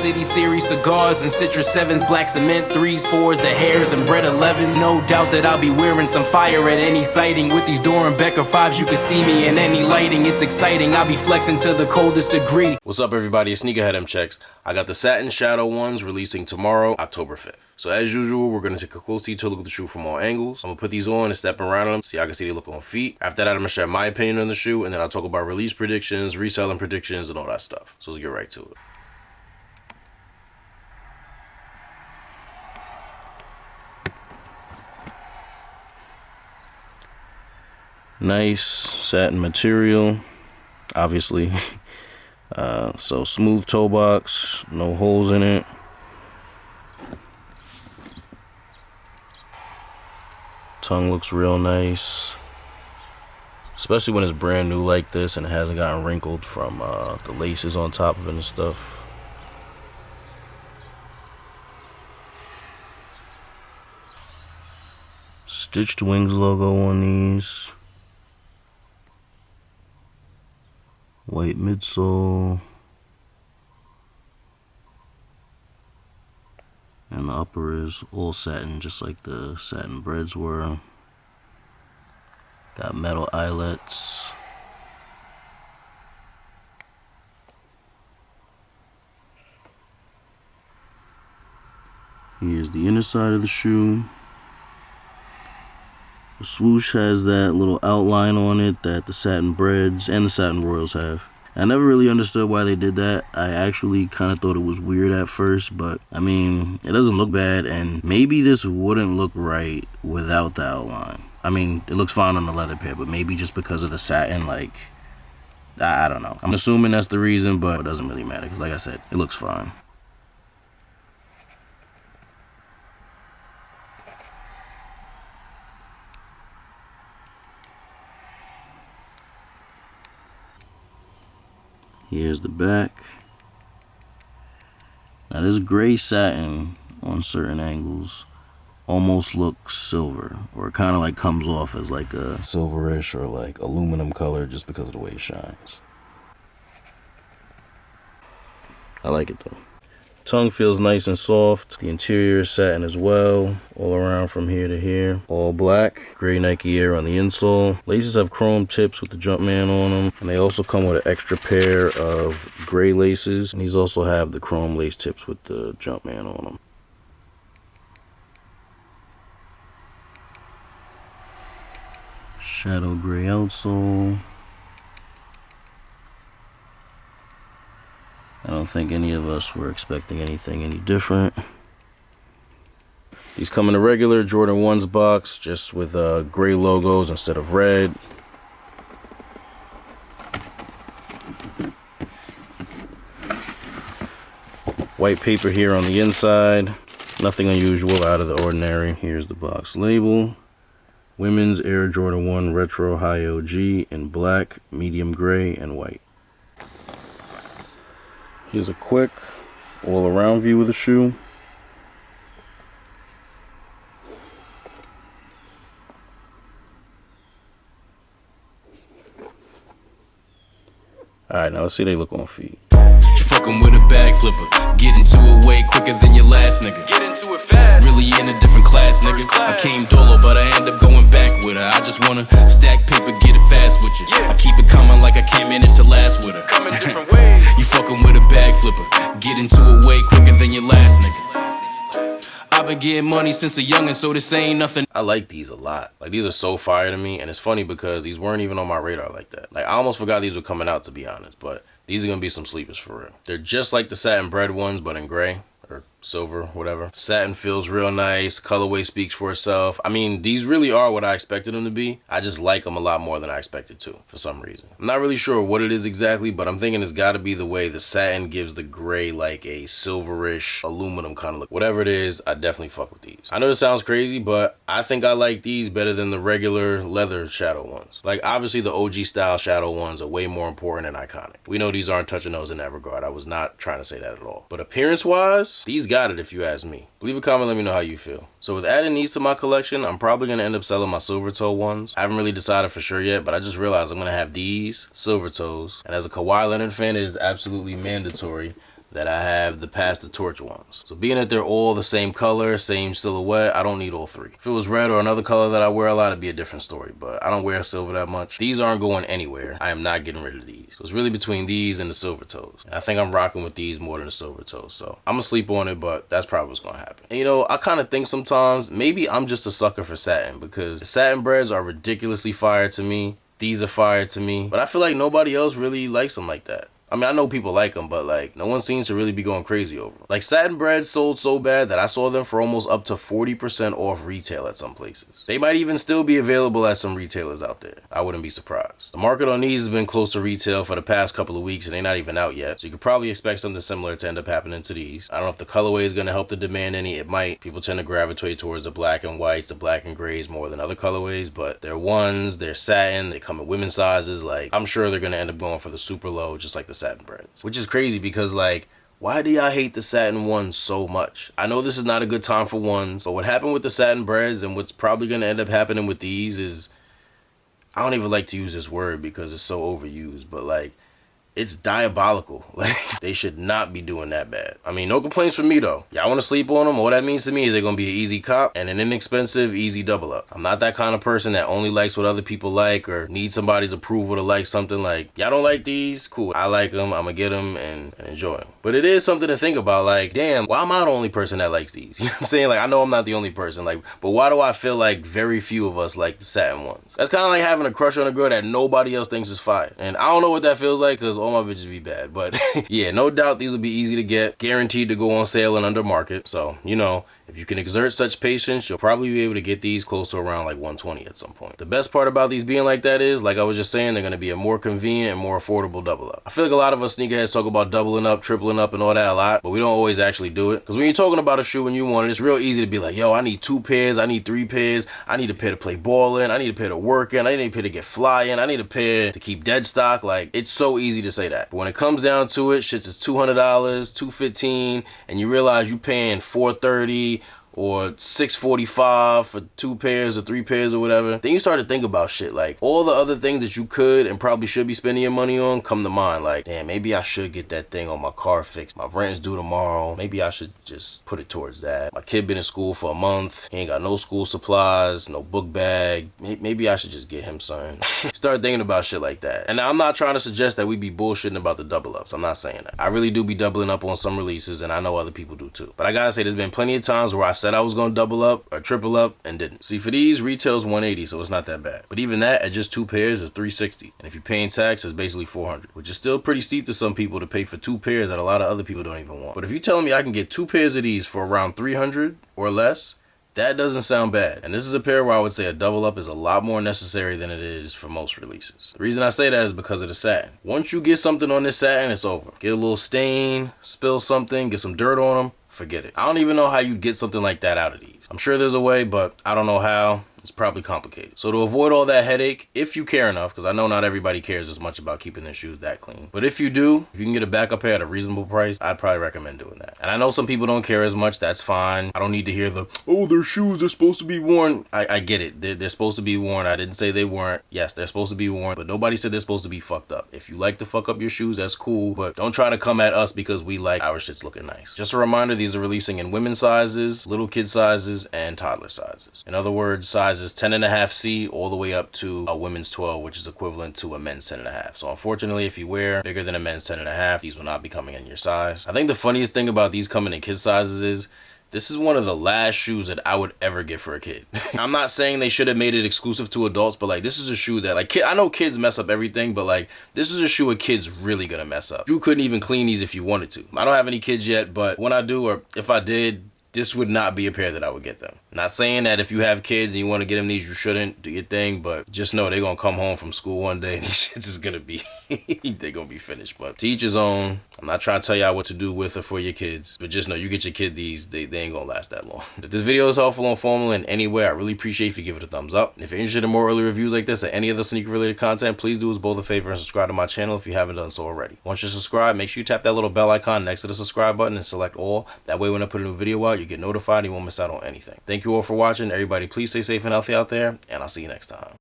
City Series cigars and Citrus 7s, black cement 3s, 4s, the hairs and bread 11s. No doubt that I'll be wearing some fire at any sighting. With these Doran Becker 5s, you can see me in any lighting. It's exciting, I'll be flexing to the coldest degree. What's up, everybody? It's Sneakerhead M Checks. I got the Satin Shadow ones releasing tomorrow, October 5th. So as usual, we're going to take a close detailed look at the shoe from all angles. I'm going to put these on and step around them so y'all can see they look on feet. After that, I'm going to share my opinion on the shoe, and then I'll talk about release predictions, reselling predictions, and all that stuff. So let's get right to it. Nice satin material, obviously. So smooth toe box, no holes in it. Tongue looks real nice, especially when it's brand new like this and it hasn't gotten wrinkled from the laces on top of it and stuff. Stitched Wings logo on these. White midsole. And the upper is all satin, just like the satin breads were. Got metal eyelets. Here's the inner side of the shoe. The swoosh has that little outline on it that the satin breads and the satin royals have. I never really understood why they did that. I actually kind of thought it was weird at first, but I mean, it doesn't look bad, and maybe this wouldn't look right without the outline. I mean, it looks fine on the leather pair, but maybe just because of the satin, like, I don't know. I'm assuming that's the reason, but it doesn't really matter, because like I said, it looks fine. Here's the back. Now this gray satin on certain angles almost looks silver, or it kind of like comes off as like a silverish or like aluminum color just because of the way it shines. I like it though. Tongue feels nice and soft. The interior is satin as well, all around from here to here. All black, gray Nike Air on the insole. Laces have chrome tips with the Jumpman on them, and they also come with an extra pair of gray laces, and these also have the chrome lace tips with the Jumpman on them. Shadow gray outsole. I don't think any of us were expecting anything any different. These come in a regular Jordan 1s box, just with gray logos instead of red. White paper here on the inside. Nothing unusual, out of the ordinary. Here's the box label. Women's Air Jordan 1 Retro High OG in black, medium gray, and white. Here's a quick all-around view of the shoe. Alright, now let's see they look on feet. You fucking with a bag flipper. Get into it way quicker than your last nigga. Get into it fast. Really in a different class, nigga. I came dolo, but I end up going back with her. I just wanna stack paper, get it fast with you. I keep it coming like I can't manage to last with her. Coming different ways. You fucking with a bag flipper. Get into it way quicker than your last nigga. I've been getting money since a youngin', so this ain't nothing. I like these a lot. Like, these are so fire to me, and it's funny because these weren't even on my radar like that. Like, I almost forgot these were coming out, to be honest, but these are gonna be some sleepers for real. They're just like the satin bread ones, but in gray. Or silver, whatever. Satin feels real nice. Colorway speaks for itself. I mean, these really are what I expected them to be. I just like them a lot more than I expected to, for some reason. I'm not really sure what it is exactly, but I'm thinking it's gotta be the way the satin gives the gray like a silverish aluminum kind of look. Whatever it is, I definitely fuck with these. I know this sounds crazy, but I think I like these better than the regular leather shadow ones. Like, obviously the OG style shadow ones are way more important and iconic. We know these aren't touch and nose in that regard. I was not trying to say that at all. But appearance wise, these got it if you ask me. Leave a comment, let me know how you feel. So with adding these to my collection, I'm probably going to end up selling my silver toe ones. I haven't really decided for sure yet, but I just realized I'm going to have these silver toes. And as a Kawhi Leonard fan, it is absolutely mandatory that I have the Pass the Torch ones. So being that they're all the same color, same silhouette, I don't need all three. If it was red or another color that I wear a lot, it'd be a different story, but I don't wear silver that much. These aren't going anywhere. I am not getting rid of these. So it's really between these and the silver toes. And I think I'm rocking with these more than the silver toes. So I'm gonna sleep on it, but that's probably what's gonna happen. And you know, I kind of think sometimes maybe I'm just a sucker for satin, because the satin breads are ridiculously fire to me. These are fire to me, but I feel like nobody else really likes them like that. I mean, I know people like them, but like no one seems to really be going crazy over them. Like satin breads sold so bad that I saw them for almost up to 40% off retail at some places. They might even still be available at some retailers out there. I wouldn't be surprised. The market on these has been close to retail for the past couple of weeks, and they're not even out yet. So you could probably expect something similar to end up happening to these. I don't know if the colorway is going to help the demand any. It might. People tend to gravitate towards the black and whites, the black and grays more than other colorways, but they're ones, they're satin, they come in women's sizes. Like I'm sure they're going to end up going for the super low, just like the satin breads. Which is crazy because like, why do y'all hate the satin ones so much? I know this is not a good time for ones, but what happened with the satin breads and what's probably going to end up happening with these is, I don't even like to use this word because it's so overused, but like, it's diabolical. Like, they should not be doing that bad. I mean, no complaints from me though. Y'all want to sleep on them? All that means to me is they're going to be an easy cop and an inexpensive, easy double up. I'm not that kind of person that only likes what other people like or needs somebody's approval to like something. Like, y'all don't like these? Cool. I like them. I'm going to get them and enjoy them. But it is something to think about. Like, damn, why am I the only person that likes these? You know what I'm saying? Like, I know I'm not the only person. Like, but why do I feel like very few of us like the satin ones? That's kind of like having a crush on a girl that nobody else thinks is fire. And I don't know what that feels like because all my bitches be bad, but yeah, no doubt these will be easy to get, guaranteed to go on sale and under market. So, you know, if you can exert such patience, you'll probably be able to get these close to around like 120 at some point. The best part about these being like that is, like I was just saying, they're going to be a more convenient and more affordable double up. I feel like a lot of us sneakerheads talk about doubling up, tripling up and all that a lot, but we don't always actually do it. Because when you're talking about a shoe and you want it, it's real easy to be like, yo, I need 2 pairs, I need 3 pairs, I need a pair to play ball in, I need a pair to work in, I need a pair to get fly in, I need a pair to keep dead stock. Like, it's so easy to say that. But when it comes down to it, shit's is $200, $215, and you realize you paying $430 or $645 for 2 pairs or 3 pairs or whatever, then you start to think about shit. Like, all the other things that you could and probably should be spending your money on come to mind. Like, damn, maybe I should get that thing on my car fixed. My rent's due tomorrow. Maybe I should just put it towards that. My kid been in school for a month. He ain't got no school supplies, no book bag. Maybe I should just get him something. Start thinking about shit like that. And I'm not trying to suggest that we be bullshitting about the double ups. I'm not saying that. I really do be doubling up on some releases, and I know other people do too. But I gotta say, there's been plenty of times where I said I was gonna double up or triple up and didn't. See, for these, retail's $180, so it's not that bad. But even that, at just 2 pairs, is $360. And if you're paying tax, it's basically $400, which is still pretty steep to some people to pay for 2 pairs that a lot of other people don't even want. But if you're telling me I can get 2 pairs of these for around $300 or less, that doesn't sound bad. And this is a pair where I would say a double up is a lot more necessary than it is for most releases. The reason I say that is because of the satin. Once you get something on this satin, it's over. Get a little stain, spill something, get some dirt on them, forget it. I don't even know how you get something like that out of these. I'm sure there's a way, but I don't know how. It's probably complicated. So to avoid all that headache, if you care enough, because I know not everybody cares as much about keeping their shoes that clean, but if you do, if you can get a backup pair at a reasonable price, I'd probably recommend doing that. And I know some people don't care as much. That's fine. I don't need to hear the, oh, their shoes are supposed to be worn. I get it. They're supposed to be worn. I didn't say they weren't. Yes, they're supposed to be worn, but nobody said they're supposed to be fucked up. If you like to fuck up your shoes, that's cool, but don't try to come at us because we like our shits looking nice. Just a reminder, these are releasing in women's sizes, little kid sizes, and toddler sizes. In other words, sizes 10.5C all the way up to a women's 12, which is equivalent to a men's 10.5. So unfortunately, if you wear bigger than a men's 10.5, these will not be coming in your size. I think the funniest thing about these coming in kid sizes is this is one of the last shoes that I would ever get for a kid. I'm not saying they should have made it exclusive to adults, but like this is a shoe that like I know kids mess up everything, but like this is a shoe a kid's really gonna mess up. You couldn't even clean these if you wanted to. I don't have any kids yet, but when I do, or if I did, this would not be a pair that I would get them. Not saying that if you have kids and you want to get them these, you shouldn't do your thing, but just know they're going to come home from school one day and these shits is going to be, they're going to be finished. But to each his own. I'm not trying to tell y'all what to do with or for your kids, but just know you get your kid these, they ain't going to last that long. If this video is helpful or informative in any way, I really appreciate if you give it a thumbs up. And if you're interested in more early reviews like this or any other sneaker related content, please do us both a favor and subscribe to my channel if you haven't done so already. Once you subscribe, make sure you tap that little bell icon next to the subscribe button and select all. That way when I put a new video out, you get notified and you won't miss out on anything. Thank you all for watching. Everybody please stay safe and healthy out there, and I'll see you next time.